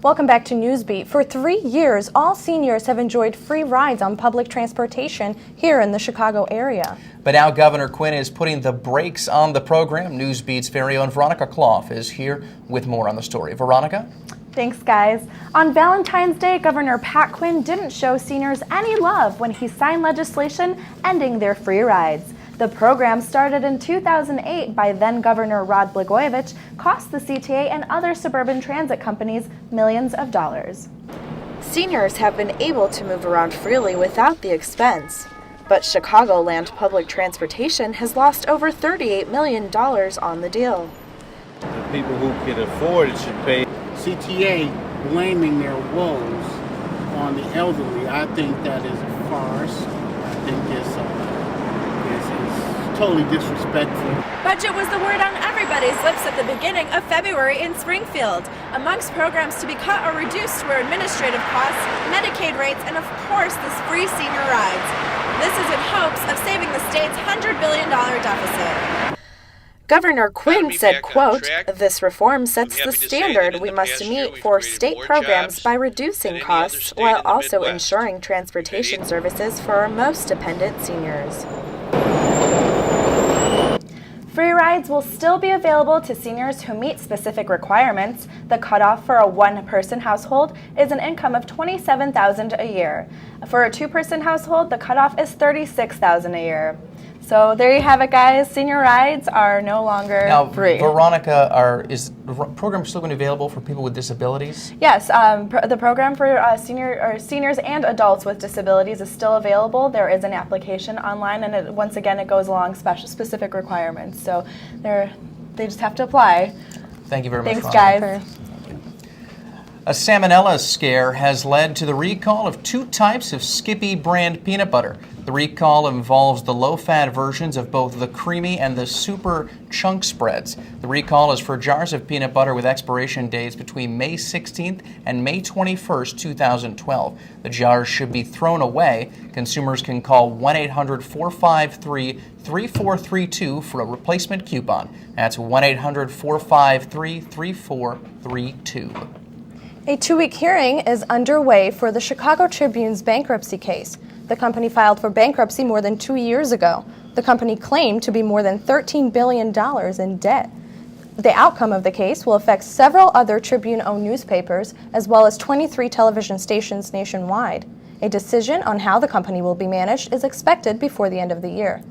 Welcome back to Newsbeat. For 3 years, all seniors have enjoyed free rides on public transportation here in the Chicago area. But now Governor Quinn is putting the brakes on the program. Newsbeat's very own Veronica Clough is here with more on the story. Veronica? Thanks, guys. On Valentine's Day, Governor Pat Quinn didn't show seniors any love when he signed legislation ending their free rides. The program, started in 2008 by then-Governor Rod Blagojevich, cost the CTA and other suburban transit companies millions of dollars. Seniors have been able to move around freely without the expense, but Chicagoland Public Transportation has lost over $38 million on the deal. The people who can afford it should pay. CTA blaming their woes on the elderly, I think that is a farce. I think it's totally disrespectful. Budget was the word on everybody's lips at the beginning of February in Springfield. Amongst programs to be cut or reduced were administrative costs, Medicaid rates, and of course this free senior rides. This is in hopes of saving the state's $100 billion deficit. Governor Quinn said, quote, "This reform sets the standard we must meet for state programs by reducing costs while also ensuring transportation services for our most dependent seniors." Free rides will still be available to seniors who meet specific requirements. The cutoff for a one-person household is an income of $27,000 a year. For a two-person household, the cutoff is $36,000 a year. So there you have it, guys. Senior rides are no longer free. Veronica, is the program still going to be available for people with disabilities? Yes, the program for seniors and adults with disabilities is still available. There is an application online, and once again, it goes along specific requirements. So they just have to apply. Thank you very much, Thanks, Veronica. guys. A salmonella scare has led to the recall of 2 types of Skippy brand peanut butter. The recall involves the low-fat versions of both the creamy and the super chunk spreads. The recall is for jars of peanut butter with expiration dates between May 16th and May 21st, 2012. The jars should be thrown away. Consumers can call 1-800-453-3432 for a replacement coupon. That's 1-800-453-3432. A 2-week hearing is underway for the Chicago Tribune's bankruptcy case. The company filed for bankruptcy more than 2 years ago. The company claimed to be more than $13 billion in debt. The outcome of the case will affect several other Tribune-owned newspapers, as well as 23 television stations nationwide. A decision on how the company will be managed is expected before the end of the year.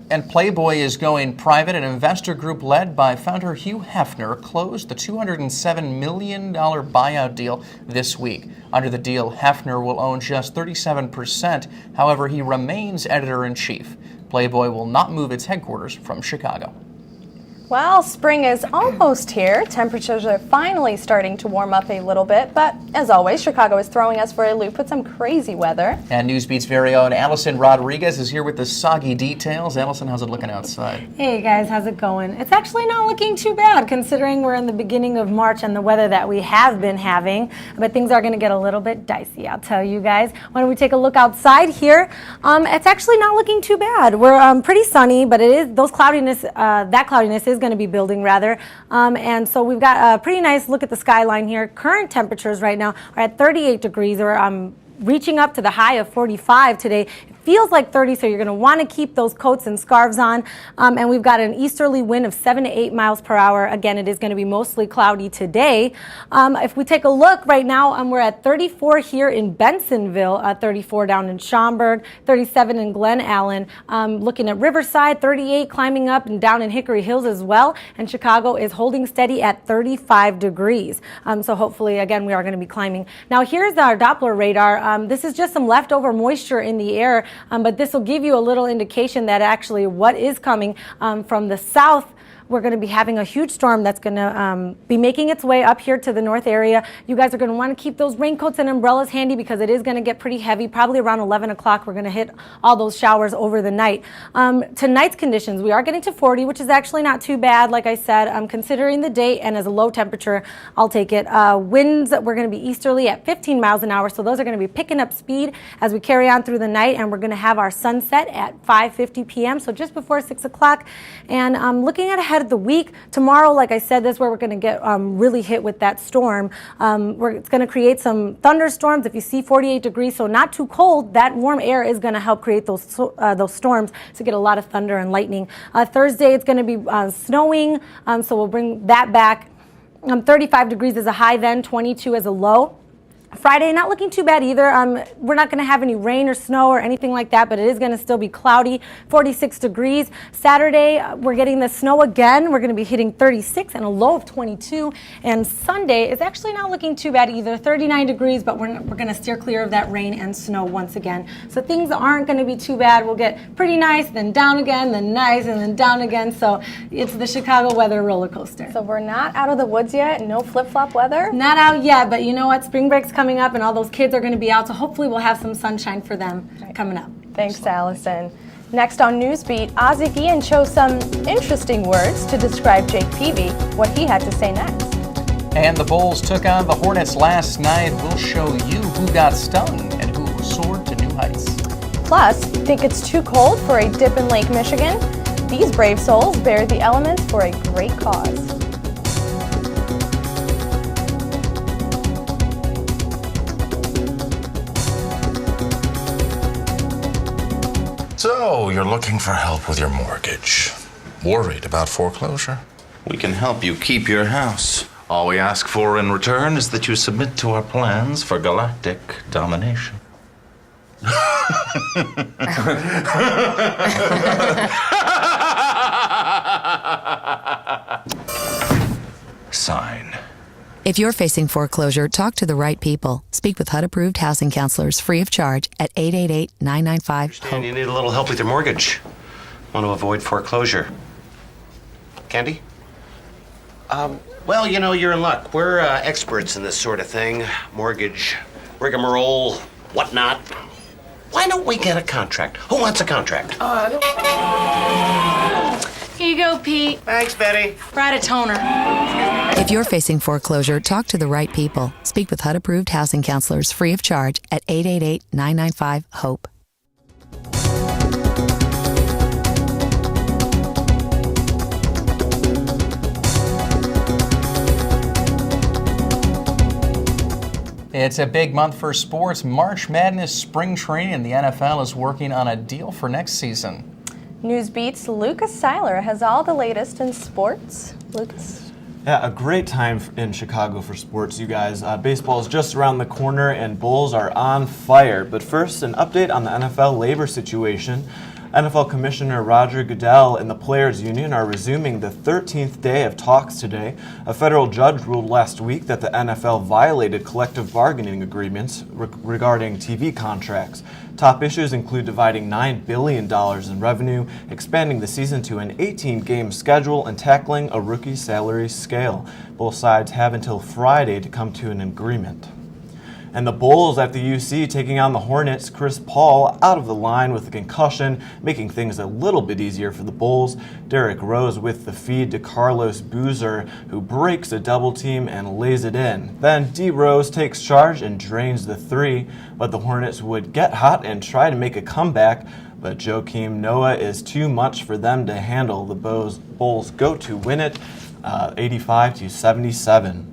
And Playboy is going private. An investor group led by founder Hugh Hefner closed the $207 million buyout deal this week. Under the deal, Hefner will own just 37%. However, he remains editor-in-chief. Playboy will not move its headquarters from Chicago. Well, spring is almost here. Temperatures are finally starting to warm up a little bit, but as always, Chicago is throwing us for a loop with some crazy weather. And Newsbeat's very own Allison Rodriguez is here with the soggy details. Allison, how's it looking outside? Hey guys, how's it going? It's actually not looking too bad considering we're in the beginning of March and the weather that we have been having, but things are going to get a little bit dicey, I'll tell you guys. Why don't we take a look outside here? It's actually not looking too bad. We're pretty sunny, but it is that cloudiness is going to be building rather, and so we've got a pretty nice look at the skyline here. Current temperatures right now are at 38 degrees, or reaching up to the high of 45 today. Feels like 30, so you're going to want to keep those coats and scarves on. And we've got an easterly wind of 7 to 8 miles per hour. Again, it is going to be mostly cloudy today. If we take a look right now, we're at 34 here in Bensonville, 34 down in Schaumburg, 37 in Glen Allen. Looking at Riverside, 38 climbing up and down in Hickory Hills as well. And Chicago is holding steady at 35 degrees. So hopefully, again, we are going to be climbing. Now, here's our Doppler radar. This is just some leftover moisture in the air. But this will give you a little indication that actually what is coming from the south. We're going to be having a huge storm that's going to be making its way up here to the north area. You guys are going to want to keep those raincoats and umbrellas handy because it is going to get pretty heavy. Probably around 11 o'clock, we're going to hit all those showers over the night. Tonight's conditions, we are getting to 40, which is actually not too bad. Like I said, considering the day and as a low temperature, I'll take it. Winds, we're going to be easterly at 15 miles an hour. So those are going to be picking up speed as we carry on through the night. And we're going to have our sunset at 5:50 p.m. So just before 6 o'clock. And looking at ahead ahead of the week. Tomorrow, like I said, this is where we're going to get really hit with that storm. It's going to create some thunderstorms. If you see 48 degrees, so not too cold, that warm air is going to help create those storms to get a lot of thunder and lightning. Thursday, it's going to be snowing, so we'll bring that back. 35 degrees is a high then, 22 as a low. Friday, not looking too bad either. We're not going to have any rain or snow or anything like that, but it is going to still be cloudy, 46 degrees. Saturday, we're getting the snow again. We're going to be hitting 36 and a low of 22. And Sunday is actually not looking too bad either, 39 degrees, but we're going to steer clear of that rain and snow once again. So things aren't going to be too bad. We'll get pretty nice, then down again, then nice, and then down again. So it's the Chicago weather roller coaster. So we're not out of the woods yet? No flip-flop weather? Not out yet, but you know what? Spring break's coming up and all those kids are going to be out, so hopefully we'll have some sunshine for them coming up. Thanks, Allison. Next on Newsbeat, Ozzie Guillen chose some interesting words to describe Jake Peavy, what he had to say next. And the Bulls took on the Hornets last night. We'll show you who got stung and who soared to new heights. Plus, think it's too cold for a dip in Lake Michigan? These brave souls bear the elements for a great cause. So, you're looking for help with your mortgage. Worried about foreclosure? We can help you keep your house. All we ask for in return is that you submit to our plans for galactic domination. Sign. If you're facing foreclosure, talk to the right people. Speak with HUD-approved housing counselors free of charge at 888-995-HOPE. You need a little help with your mortgage. Want to avoid foreclosure. Candy? Well, you know, you're in luck. We're experts in this sort of thing. Mortgage, rigmarole, whatnot. Why don't we get a contract? Who wants a contract? Here you go, Pete. Thanks, Betty. Brought a toner. If you're facing foreclosure, talk to the right people. Speak with HUD-approved housing counselors free of charge at 888-995-HOPE. It's a big month for sports. March Madness spring training, and the NFL is working on a deal for next season. Newsbeat's Lucas Seiler has all the latest in sports. Lucas? Yeah, a great time in Chicago for sports, you guys. Baseball is just around the corner and Bulls are on fire. But first, an update on the NFL labor situation. NFL Commissioner Roger Goodell and the Players Union are resuming the 13th day of talks today. A federal judge ruled last week that the NFL violated collective bargaining agreements regarding TV contracts. Top issues include dividing $9 billion in revenue, expanding the season to an 18-game schedule, and tackling a rookie salary scale. Both sides have until Friday to come to an agreement. And the Bulls at the UC taking on the Hornets. Chris Paul out of the line with a concussion, making things a little bit easier for the Bulls. Derrick Rose with the feed to Carlos Boozer, who breaks a double team and lays it in. Then D. Rose takes charge and drains the three, but the Hornets would get hot and try to make a comeback, but Joakim Noah is too much for them to handle. The Bulls go to win it 85-77.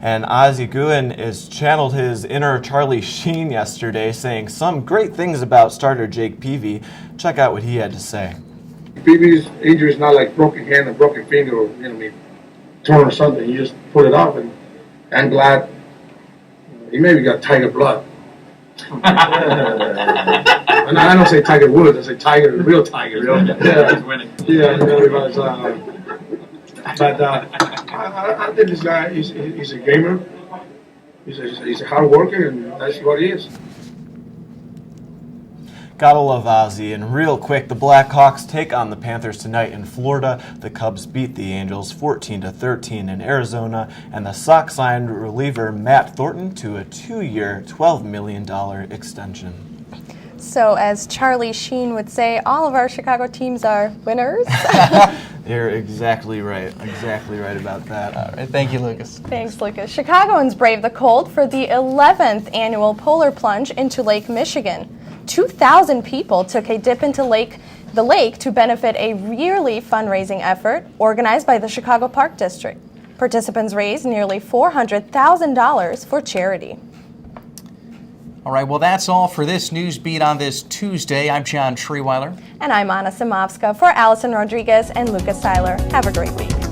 And Ozzie Guillen has channeled his inner Charlie Sheen yesterday, saying some great things about starter Jake Peavy. Check out what he had to say. Peavy's injury is not like broken hand or broken finger or torn or something. You just put it off, and I'm glad he maybe got Tiger blood. And I don't say Tiger Woods, I say Tiger, real Tiger. But I think this guy he's a gamer. He's a hard worker, and that's what he is. Gotta love Ozzie. And real quick, the Blackhawks take on the Panthers tonight in Florida. The Cubs beat the Angels 14-13 in Arizona, and the Sox signed reliever Matt Thornton to a 2-year, $12 million extension. So, as Charlie Sheen would say, all of our Chicago teams are winners. You're exactly right. Exactly right about that. All right, thank you, Lucas. Thanks, Lucas. Chicagoans brave the cold for the 11th annual polar plunge into Lake Michigan. 2,000 people took a dip into Lake the lake to benefit a yearly fundraising effort organized by the Chicago Park District. Participants raised nearly $400,000 for charity. All right, well, that's all for this News Beat on this Tuesday. I'm John Treeweiler. And I'm Anna Simovska for Allison Rodriguez and Lucas Tyler. Have a great week.